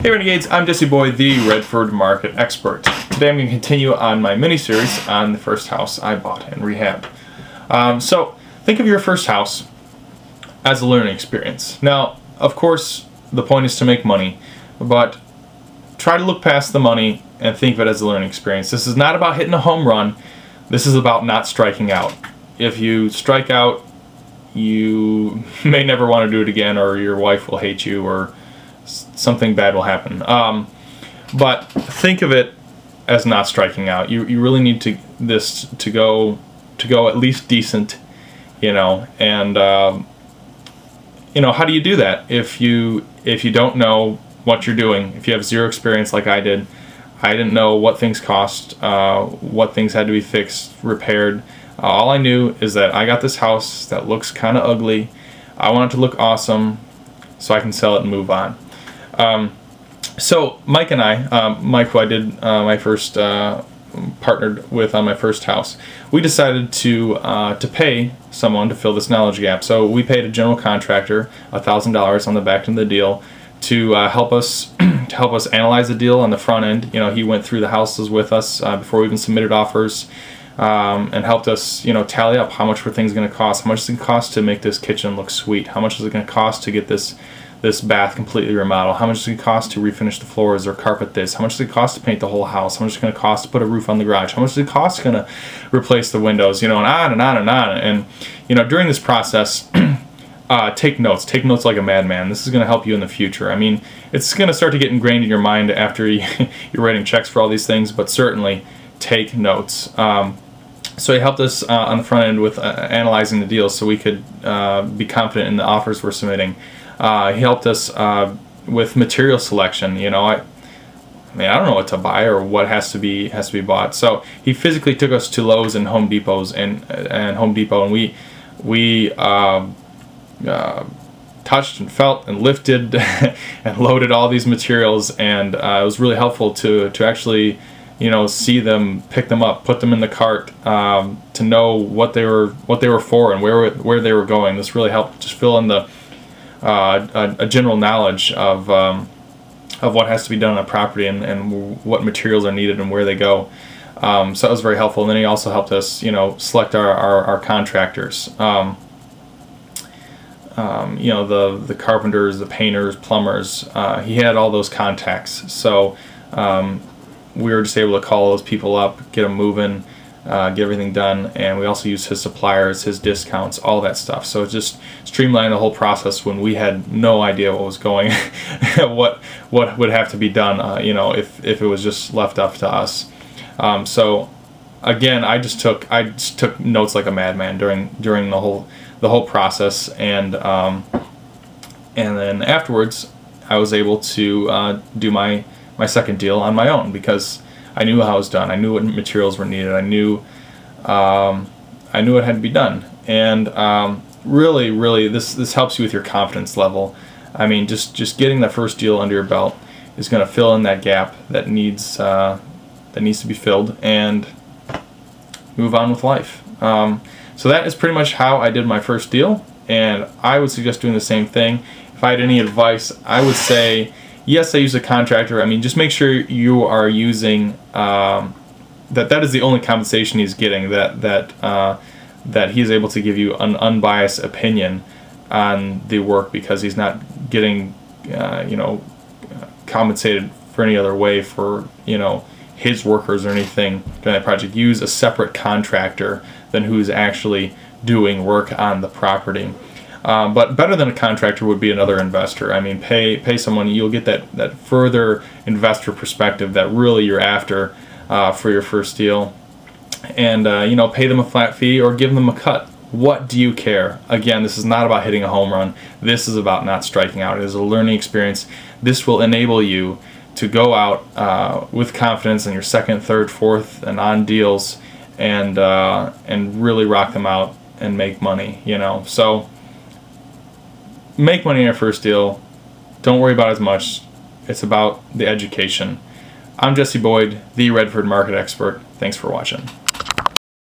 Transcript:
Hey Renegades, I'm Jesse Boyd, the Redford Market Expert. Today I'm going to continue on my mini-series on the first house I bought and rehabbed. So think of your first house as a learning experience. Now, of course, the point is to make money, but try to look past the money and think of it as a learning experience. This is not about hitting a home run. This is about not striking out. If you strike out, you may never want to do it again, or your wife will hate you, or something bad will happen. But think of it as not striking out. You really need this to go at least decent, and how do you do that if you don't know what you're doing? If you have zero experience like I did, I didn't know what things cost, what things had to be fixed, repaired. All I knew is that I got this house that looks kind of ugly. I want it to look awesome so I can sell it and move on. So Mike and I, Mike, who I did my first partnered with on my first house, we decided to pay someone to fill this knowledge gap. So we paid a general contractor $1,000 on the back end of the deal to help us analyze the deal on the front end. He went through the houses with us before we even submitted offers, and helped us tally up how much were things going to cost, how much is it going to cost to make this kitchen look sweet, how much is it going to cost to get this bath completely remodeled, how much is it going to cost to refinish the floors or carpet this, how much is it going to cost to paint the whole house, how much is it going to cost to put a roof on the garage, how much is it cost going to replace the windows, and on and on and on. And during this process, take notes like a madman. This is going to help you in the future. I mean, it's going to start to get ingrained in your mind after you're writing checks for all these things, but certainly take notes. So he helped us on the front end with analyzing the deals so we could be confident in the offers we're submitting. He helped us with material selection. I don't know what to buy or what has to be bought. So he physically took us to Lowe's and Home Depot, and we touched and felt and lifted and loaded all these materials, and it was really helpful to actually see them, pick them up, put them in the cart, to know what they were for and where they were going. This really helped just fill in a general knowledge of what has to be done on a property and what materials are needed and where they go. So that was very helpful. And then he also helped us select our contractors. The carpenters, the painters, plumbers. He had all those contacts. So we were just able to call those people up, get them moving, get everything done, and we also used his suppliers, his discounts, all that stuff. So it just streamlined the whole process when we had no idea what was going, what would have to be done, if it was just left up to us. So again, I just took notes like a madman during the whole process, and then afterwards I was able to do my second deal on my own, because I knew how it was done. I knew what materials were needed. I knew it had to be done. And really, this helps you with your confidence level. I mean, just getting that first deal under your belt is going to fill in that gap that needs to be filled, and move on with life. So that is pretty much how I did my first deal, and I would suggest doing the same thing. If I had any advice, I would say, yes, I use a contractor. I mean, just make sure you are using that is the only compensation he's getting. That he's able to give you an unbiased opinion on the work, because he's not getting compensated for any other way for his workers or anything during that project. Use a separate contractor than who's actually doing work on the property. But better than a contractor would be another investor. I mean, pay someone. You'll get that further investor perspective that really you're after for your first deal, and pay them a flat fee or give them a cut. What do you care? Again, this is not about hitting a home run. This is about not striking out. It is a learning experience. This will enable you to go out with confidence in your second, third, fourth, and on deals, and really rock them out and make money. So make money in your first deal. Don't worry about it as much. It's about the education. I'm Jesse Boyd, the Redford Market Expert. Thanks for watching.